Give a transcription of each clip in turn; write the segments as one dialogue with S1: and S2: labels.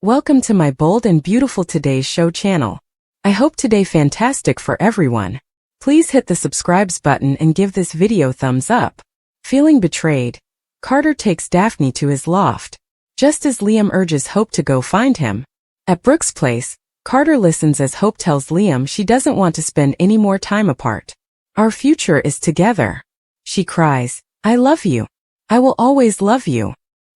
S1: Welcome to my bold and beautiful Today's Show channel. I hope today fantastic for everyone. Please hit the subscribes button and give this video thumbs up. Feeling betrayed, Carter takes Daphne to his loft, just as Liam urges Hope to go find him. At Brooke's place, Carter listens as Hope tells Liam she doesn't want to spend any more time apart. Our future is together. She cries, I love you. I will always love you.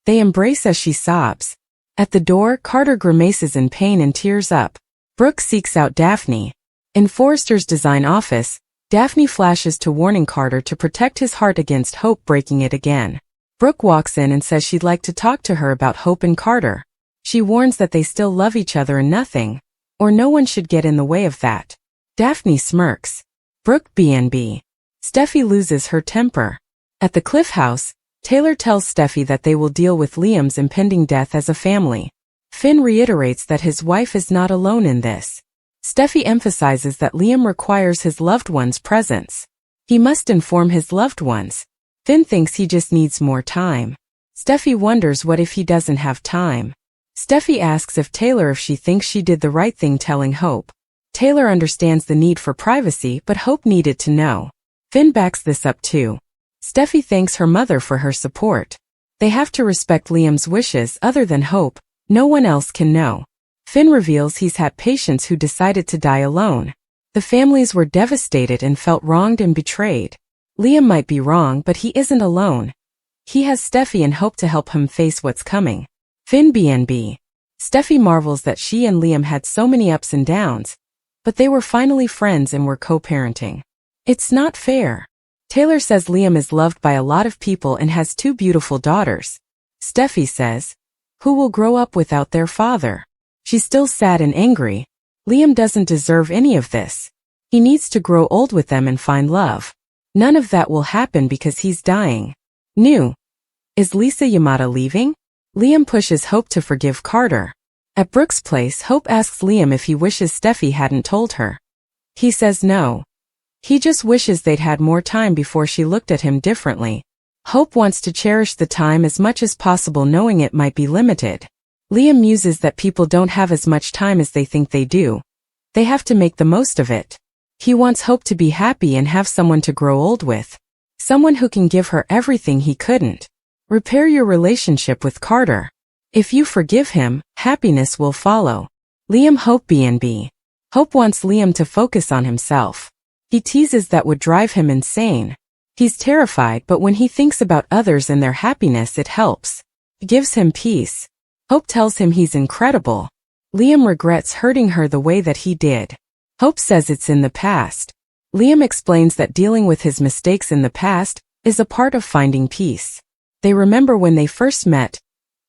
S1: They embrace as she sobs. At the door, Carter grimaces in pain and tears up. Brooke seeks out Daphne. In Forrester's design office, Daphne flashes to warning Carter to protect his heart against Hope breaking it again. Brooke walks in and says she'd like to talk to her about Hope and Carter. She warns that they still love each other and nothing, or no one should get in the way of that. Daphne smirks. Brooke BNB. Steffi loses her temper. At the Cliff House, Taylor tells Steffi that they will deal with Liam's impending death as a family. Finn reiterates that his wife is not alone in this. Steffi emphasizes that Liam requires his loved one's presence. He must inform his loved ones. Finn thinks he just needs more time. Steffi wonders what if he doesn't have time. Steffi asks Taylor if she thinks she did the right thing telling Hope. Taylor understands the need for privacy, but Hope needed to know. Finn backs this up too. Steffi thanks her mother for her support. They have to respect Liam's wishes. Other than Hope, no one else can know. Finn reveals he's had patients who decided to die alone. The families were devastated and felt wronged and betrayed. Liam might be wrong, but he isn't alone. He has Steffi and Hope to help him face what's coming. Finn BNB. Steffi marvels that she and Liam had so many ups and downs, but they were finally friends and were co-parenting. It's not fair. Taylor says Liam is loved by a lot of people and has 2 beautiful daughters. Steffi says, who will grow up without their father? She's still sad and angry. Liam doesn't deserve any of this. He needs to grow old with them and find love. None of that will happen because he's dying. New. Is Lisa Yamada leaving? Liam pushes Hope to forgive Carter. At Brooke's place, Hope asks Liam if he wishes Steffi hadn't told her. He says no. He just wishes they'd had more time before she looked at him differently. Hope wants to cherish the time as much as possible, knowing it might be limited. Liam muses that people don't have as much time as they think they do. They have to make the most of it. He wants Hope to be happy and have someone to grow old with. Someone who can give her everything he couldn't. Repair your relationship with Carter. If you forgive him, happiness will follow. Liam Hope BNB. Hope wants Liam to focus on himself. He teases that would drive him insane. He's terrified, but when he thinks about others and their happiness, it helps. It gives him peace. Hope tells him he's incredible. Liam regrets hurting her the way that he did. Hope says it's in the past. Liam explains that dealing with his mistakes in the past is a part of finding peace. They remember when they first met.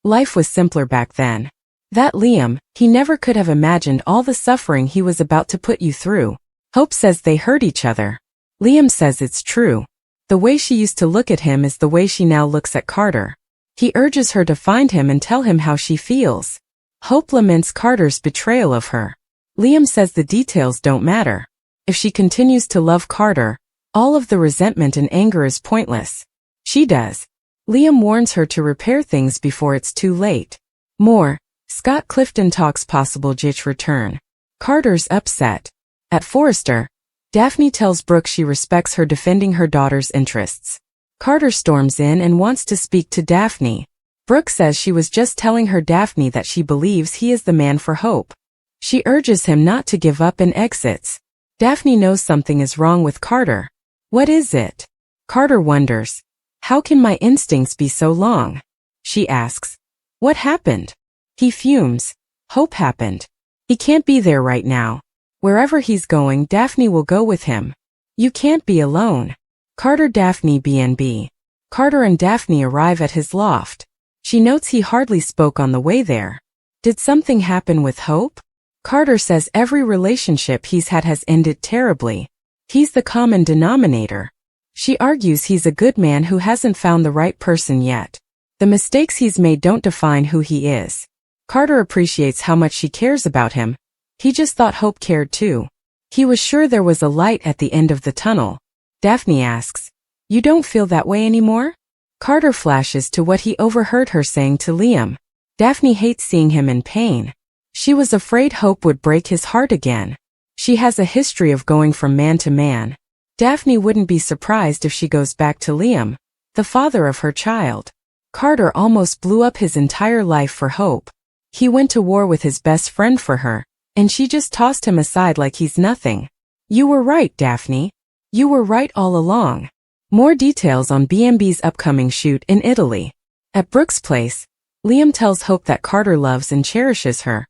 S1: Life was simpler back then. That Liam, he never could have imagined all the suffering he was about to put you through. Hope says they hurt each other. Liam says it's true. The way she used to look at him is the way she now looks at Carter. He urges her to find him and tell him how she feels. Hope laments Carter's betrayal of her. Liam says the details don't matter. If she continues to love Carter, all of the resentment and anger is pointless. She does. Liam warns her to repair things before it's too late. More. Scott Clifton talks possible Jitch return. Carter's upset. At Forrester, Daphne tells Brooke she respects her defending her daughter's interests. Carter storms in and wants to speak to Daphne. Brooke says she was just telling her Daphne that she believes he is the man for Hope. She urges him not to give up and exits. Daphne knows something is wrong with Carter. What is it? Carter wonders. How can my instincts be so long? She asks. What happened? He fumes. Hope happened. He can't be there right now. Wherever he's going, Daphne will go with him. You can't be alone. Carter Daphne BNB. Carter and Daphne arrive at his loft. She notes he hardly spoke on the way there. Did something happen with Hope? Carter says every relationship he's had has ended terribly. He's the common denominator. She argues he's a good man who hasn't found the right person yet. The mistakes he's made don't define who he is. Carter appreciates how much she cares about him. He just thought Hope cared too. He was sure there was a light at the end of the tunnel. Daphne asks, you don't feel that way anymore? Carter flashes to what he overheard her saying to Liam. Daphne hates seeing him in pain. She was afraid Hope would break his heart again. She has a history of going from man to man. Daphne wouldn't be surprised if she goes back to Liam, the father of her child. Carter almost blew up his entire life for Hope. He went to war with his best friend for her, and she just tossed him aside like he's nothing. You were right, Daphne. You were right all along. More details on BMB's upcoming shoot in Italy. At Brooke's place, Liam tells Hope that Carter loves and cherishes her.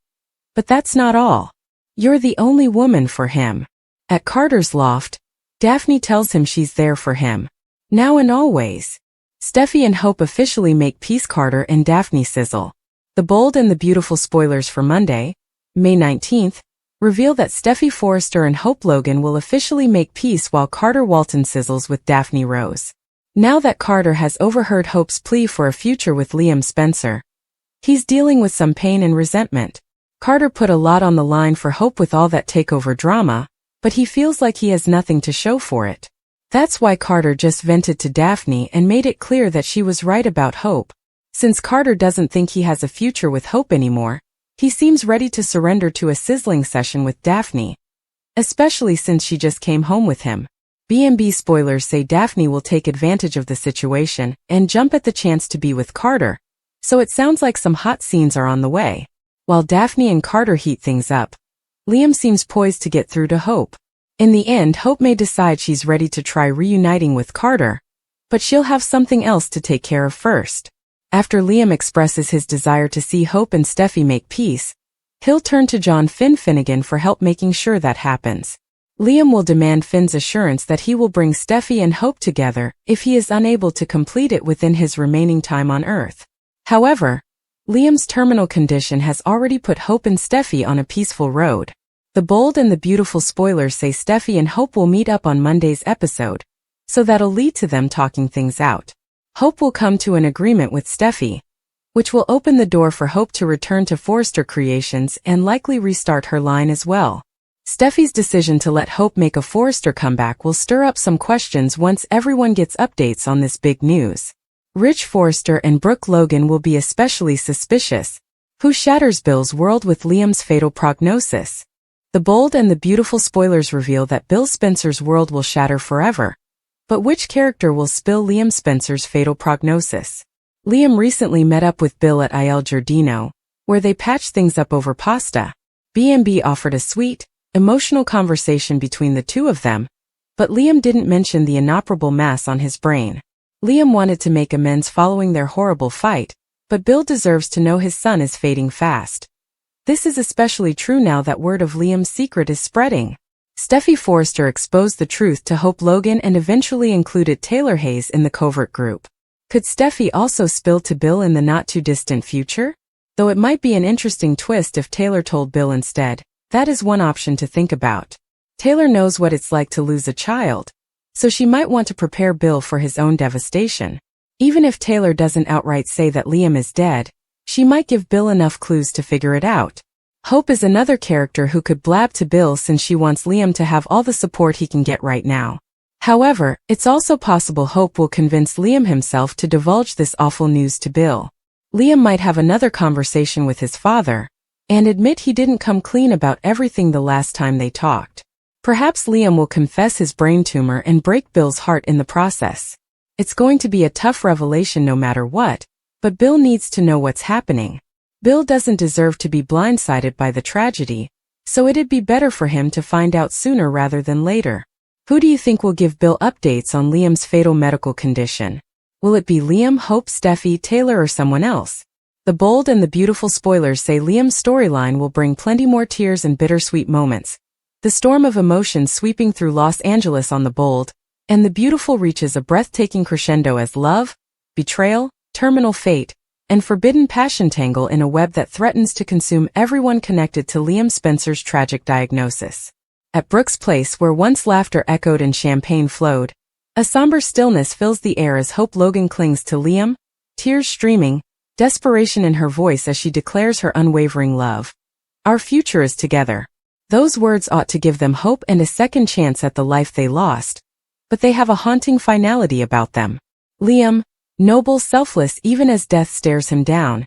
S1: But that's not all. You're the only woman for him. At Carter's loft, Daphne tells him she's there for him. Now and always. Steffi and Hope officially make peace. Carter and Daphne sizzle. The bold and the beautiful spoilers for Monday, May 19th, reveal that Steffi Forrester and Hope Logan will officially make peace while Carter Walton sizzles with Daphne Rose. Now that Carter has overheard Hope's plea for a future with Liam Spencer, he's dealing with some pain and resentment. Carter put a lot on the line for Hope with all that takeover drama, but he feels like he has nothing to show for it. That's why Carter just vented to Daphne and made it clear that she was right about Hope. Since Carter doesn't think he has a future with Hope anymore, he seems ready to surrender to a sizzling session with Daphne, especially since she just came home with him. B&B spoilers say Daphne will take advantage of the situation and jump at the chance to be with Carter, so it sounds like some hot scenes are on the way. While Daphne and Carter heat things up, Liam seems poised to get through to Hope. In the end, Hope may decide she's ready to try reuniting with Carter, but she'll have something else to take care of first. After Liam expresses his desire to see Hope and Steffi make peace, he'll turn to John Finnegan for help making sure that happens. Liam will demand Finn's assurance that he will bring Steffi and Hope together if he is unable to complete it within his remaining time on Earth. However, Liam's terminal condition has already put Hope and Steffi on a peaceful road. The bold and the beautiful spoilers say Steffi and Hope will meet up on Monday's episode, so that'll lead to them talking things out. Hope will come to an agreement with Steffi, which will open the door for Hope to return to Forrester Creations and likely restart her line as well. Steffi's decision to let Hope make a Forrester comeback will stir up some questions once everyone gets updates on this big news. Rich Forrester and Brooke Logan will be especially suspicious. Who shatters Bill's world with Liam's fatal prognosis? The bold and the beautiful spoilers reveal that Bill Spencer's world will shatter forever. But which character will spill Liam Spencer's fatal prognosis? Liam recently met up with Bill at Il Giardino, where they patched things up over pasta. B&B offered a sweet, emotional conversation between the two of them, but Liam didn't mention the inoperable mass on his brain. Liam wanted to make amends following their horrible fight, but Bill deserves to know his son is fading fast. This is especially true now that word of Liam's secret is spreading. Steffi Forrester exposed the truth to Hope Logan and eventually included Taylor Hayes in the covert group. Could Steffi also spill to Bill in the not-too-distant future? Though it might be an interesting twist if Taylor told Bill instead. That is one option to think about. Taylor knows what it's like to lose a child, so she might want to prepare Bill for his own devastation. Even if Taylor doesn't outright say that Liam is dead, she might give Bill enough clues to figure it out. Hope is another character who could blab to Bill since she wants Liam to have all the support he can get right now. However, it's also possible Hope will convince Liam himself to divulge this awful news to Bill. Liam might have another conversation with his father, and admit he didn't come clean about everything the last time they talked. Perhaps Liam will confess his brain tumor and break Bill's heart in the process. It's going to be a tough revelation no matter what, but Bill needs to know what's happening. Bill doesn't deserve to be blindsided by the tragedy, so it'd be better for him to find out sooner rather than later. Who do you think will give Bill updates on Liam's fatal medical condition? Will it be Liam, Hope, Steffi, Taylor, or someone else? The bold and the beautiful spoilers say Liam's storyline will bring plenty more tears and bittersweet moments. The storm of emotions sweeping through Los Angeles on the bold, and the beautiful reaches a breathtaking crescendo as love, betrayal, terminal fate, and forbidden passion tangle in a web that threatens to consume everyone connected to Liam Spencer's tragic diagnosis. At Brooke's place, where once laughter echoed and champagne flowed, a somber stillness fills the air as Hope Logan clings to Liam, tears streaming, desperation in her voice as she declares her unwavering love. Our future is together. Those words ought to give them hope and a second chance at the life they lost, but they have a haunting finality about them. Liam, noble, selfless even as death stares him down,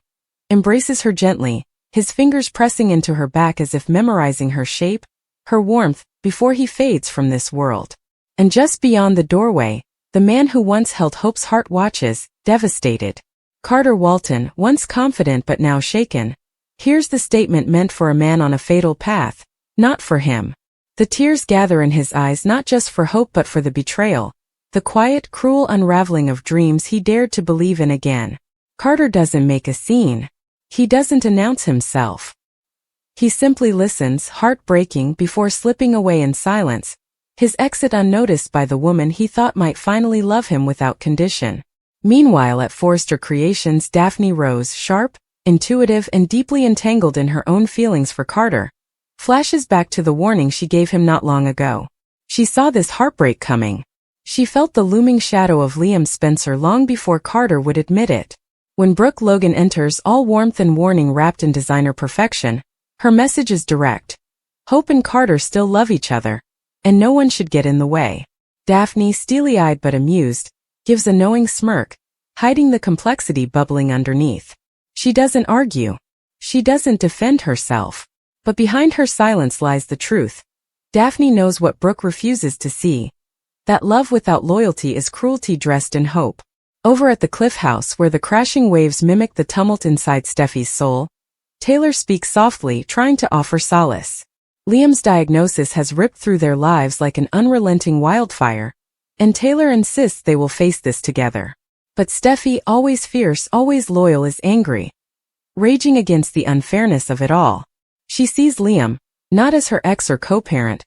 S1: embraces her gently, his fingers pressing into her back as if memorizing her shape, her warmth, before he fades from this world. And just beyond the doorway, the man who once held Hope's heart watches, devastated. Carter Walton, once confident but now shaken, hears the statement meant for a man on a fatal path, not for him. The tears gather in his eyes not just for Hope but for the betrayal, the quiet, cruel unraveling of dreams he dared to believe in again. Carter doesn't make a scene. He doesn't announce himself. He simply listens, heartbreaking, before slipping away in silence, his exit unnoticed by the woman he thought might finally love him without condition. Meanwhile at Forrester Creations, Daphne Rose, sharp, intuitive and deeply entangled in her own feelings for Carter, flashes back to the warning she gave him not long ago. She saw this heartbreak coming. She felt the looming shadow of Liam Spencer long before Carter would admit it. When Brooke Logan enters, all warmth and warning wrapped in designer perfection, her message is direct. Hope and Carter still love each other, and no one should get in the way. Daphne, steely-eyed but amused, gives a knowing smirk, hiding the complexity bubbling underneath. She doesn't argue. She doesn't defend herself. But behind her silence lies the truth. Daphne knows what Brooke refuses to see. That love without loyalty is cruelty dressed in hope. Over at the Cliff House, where the crashing waves mimic the tumult inside Steffi's soul, Taylor speaks softly, trying to offer solace. Liam's diagnosis has ripped through their lives like an unrelenting wildfire, and Taylor insists they will face this together. But Steffi, always fierce, always loyal, is angry, raging against the unfairness of it all. She sees Liam, not as her ex or co-parent,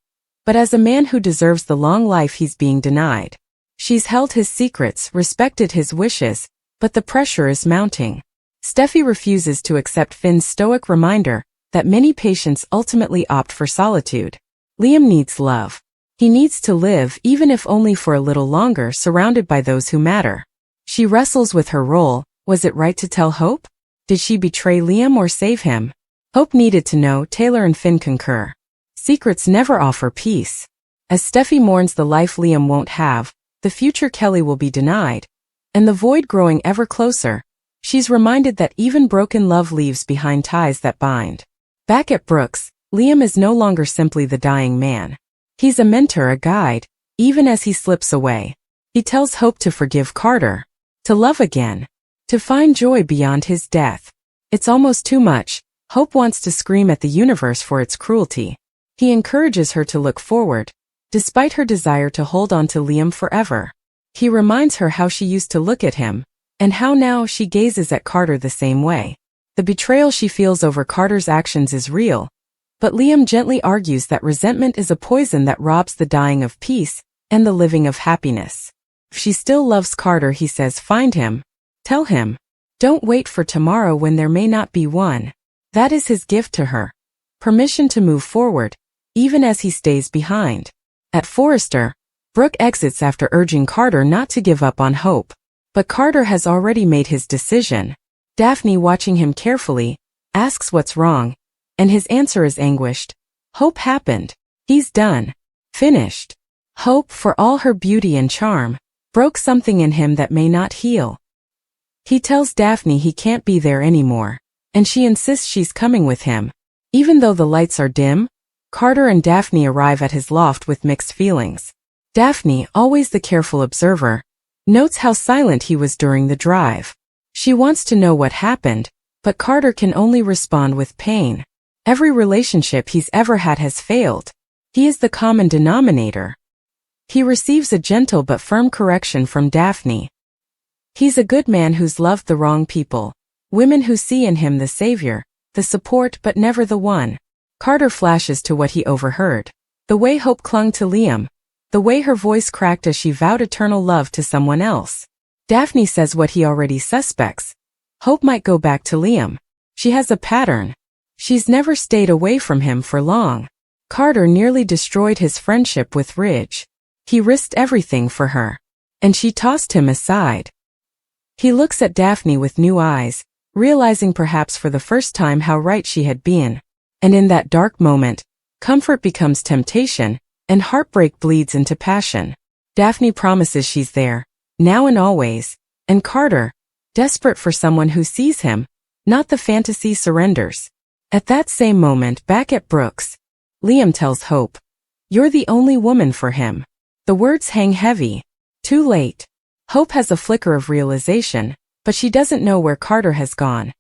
S1: but as a man who deserves the long life he's being denied. She's held his secrets, respected his wishes, but the pressure is mounting. Steffi refuses to accept Finn's stoic reminder that many patients ultimately opt for solitude. Liam needs love. He needs to live, even if only for a little longer, surrounded by those who matter. She wrestles with her role. Was it right to tell Hope? Did she betray Liam or save him? Hope needed to know. Taylor and Finn concur. Secrets never offer peace. As Steffi mourns the life Liam won't have, the future Kelly will be denied, and the void growing ever closer, she's reminded that even broken love leaves behind ties that bind. Back at Brooks, Liam is no longer simply the dying man. He's a mentor, a guide, even as he slips away. He tells Hope to forgive Carter, to love again, to find joy beyond his death. It's almost too much. Hope wants to scream at the universe for its cruelty. He encourages her to look forward, despite her desire to hold on to Liam forever. He reminds her how she used to look at him, and how now she gazes at Carter the same way. The betrayal she feels over Carter's actions is real, but Liam gently argues that resentment is a poison that robs the dying of peace and the living of happiness. If she still loves Carter, he says, find him. Tell him. Don't wait for tomorrow when there may not be one. That is his gift to her. Permission to move forward, even as he stays behind. At Forrester, Brooke exits after urging Carter not to give up on Hope. But Carter has already made his decision. Daphne, watching him carefully, asks what's wrong, and his answer is anguished. Hope happened. He's done. Finished. Hope, for all her beauty and charm, broke something in him that may not heal. He tells Daphne he can't be there anymore, and she insists she's coming with him. Even though the lights are dim, Carter and Daphne arrive at his loft with mixed feelings. Daphne, always the careful observer, notes how silent he was during the drive. She wants to know what happened, but Carter can only respond with pain. Every relationship he's ever had has failed. He is the common denominator. He receives a gentle but firm correction from Daphne. He's a good man who's loved the wrong people, women who see in him the savior, the support but never the one. Carter flashes to what he overheard. The way Hope clung to Liam. The way her voice cracked as she vowed eternal love to someone else. Daphne says what he already suspects. Hope might go back to Liam. She has a pattern. She's never stayed away from him for long. Carter nearly destroyed his friendship with Ridge. He risked everything for her. And she tossed him aside. He looks at Daphne with new eyes, realizing perhaps for the first time how right she had been. And in that dark moment, comfort becomes temptation, and heartbreak bleeds into passion. Daphne promises she's there, now and always, and Carter, desperate for someone who sees him, not the fantasy, surrenders. At that same moment, back at Brooks, Liam tells Hope, "You're the only woman for him." The words hang heavy. Too late. Hope has a flicker of realization, but she doesn't know where Carter has gone.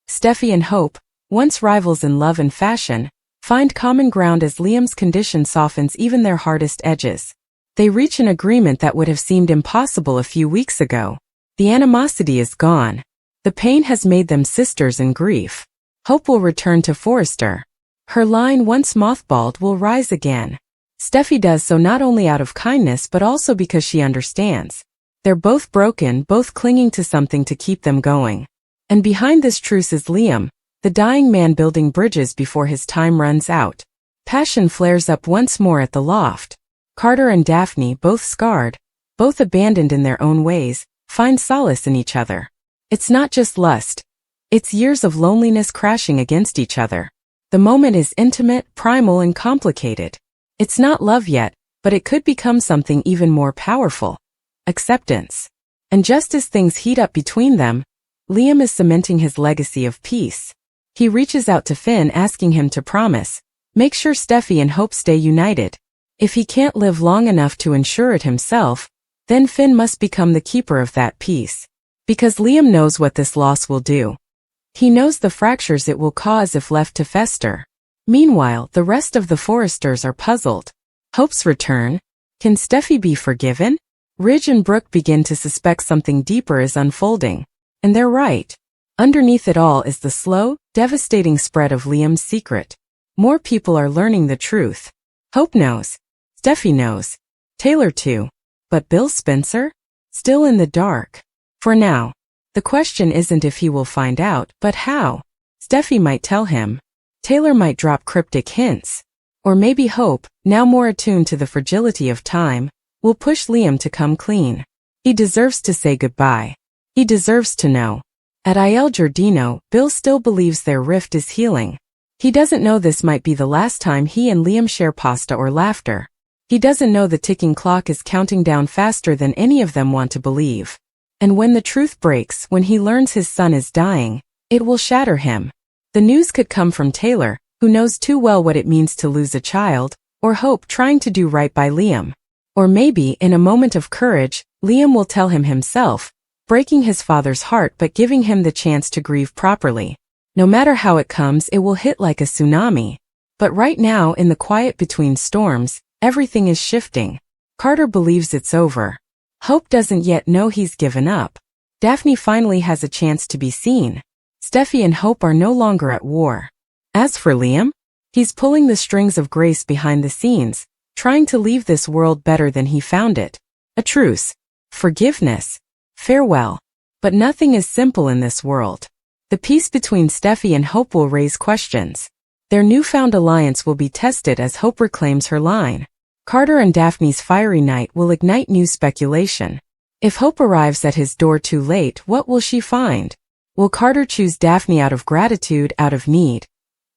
S1: Steffi and Hope, once rivals in love and fashion, find common ground as Liam's condition softens even their hardest edges. They reach an agreement that would have seemed impossible a few weeks ago. The animosity is gone. The pain has made them sisters in grief. Hope will return to Forrester. Her line, once mothballed, will rise again. Steffi does so not only out of kindness but also because she understands. They're both broken, both clinging to something to keep them going. And behind this truce is Liam, the dying man building bridges before his time runs out. Passion flares up once more at the Loft. Carter and Daphne, both scarred, both abandoned in their own ways, find solace in each other. It's not just lust. It's years of loneliness crashing against each other. The moment is intimate, primal, and complicated. It's not love yet, but it could become something even more powerful. Acceptance. And just as things heat up between them, Liam is cementing his legacy of peace. He reaches out to Finn, asking him to promise, make sure Steffi and Hope stay united. If he can't live long enough to ensure it himself, then Finn must become the keeper of that peace. Because Liam knows what this loss will do. He knows the fractures it will cause if left to fester. Meanwhile, the rest of the Forresters are puzzled. Hope's return? Can Steffi be forgiven? Ridge and Brooke begin to suspect something deeper is unfolding. And they're right. Underneath it all is the slow, devastating spread of Liam's secret. More people are learning the truth. Hope knows. Steffi knows. Taylor too. But Bill Spencer? Still in the dark. For now. The question isn't if he will find out, but how. Steffi might tell him. Taylor might drop cryptic hints. Or maybe Hope, now more attuned to the fragility of time, will push Liam to come clean. He deserves to say goodbye. He deserves to know. At Il Giardino, Bill still believes their rift is healing. He doesn't know this might be the last time he and Liam share pasta or laughter. He doesn't know the ticking clock is counting down faster than any of them want to believe. And when the truth breaks, when he learns his son is dying, it will shatter him. The news could come from Taylor, who knows too well what it means to lose a child, or Hope trying to do right by Liam. Or maybe, in a moment of courage, Liam will tell him himself, breaking his father's heart but giving him the chance to grieve properly. No matter how it comes, it will hit like a tsunami. But right now, in the quiet between storms, everything is shifting. Carter believes it's over. Hope doesn't yet know he's given up. Daphne finally has a chance to be seen. Steffi and Hope are no longer at war. As for Liam, he's pulling the strings of grace behind the scenes, trying to leave this world better than he found it. A truce. Forgiveness. Farewell. But nothing is simple in this world. The peace between Steffi and Hope will raise questions. Their newfound alliance will be tested as Hope reclaims her line. Carter and Daphne's fiery night will ignite new speculation. If Hope arrives at his door too late, what will she find? Will Carter choose Daphne out of gratitude, out of need?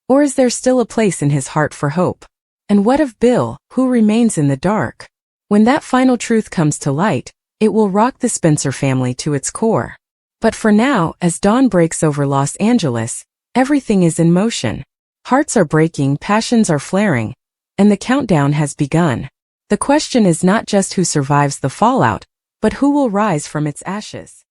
S1: Or is there still a place in his heart for Hope? And what of Bill, who remains in the dark? When that final truth comes to light, it will rock the Spencer family to its core. But for now, as dawn breaks over Los Angeles, everything is in motion. Hearts are breaking, passions are flaring, and the countdown has begun. The question is not just who survives the fallout, but who will rise from its ashes.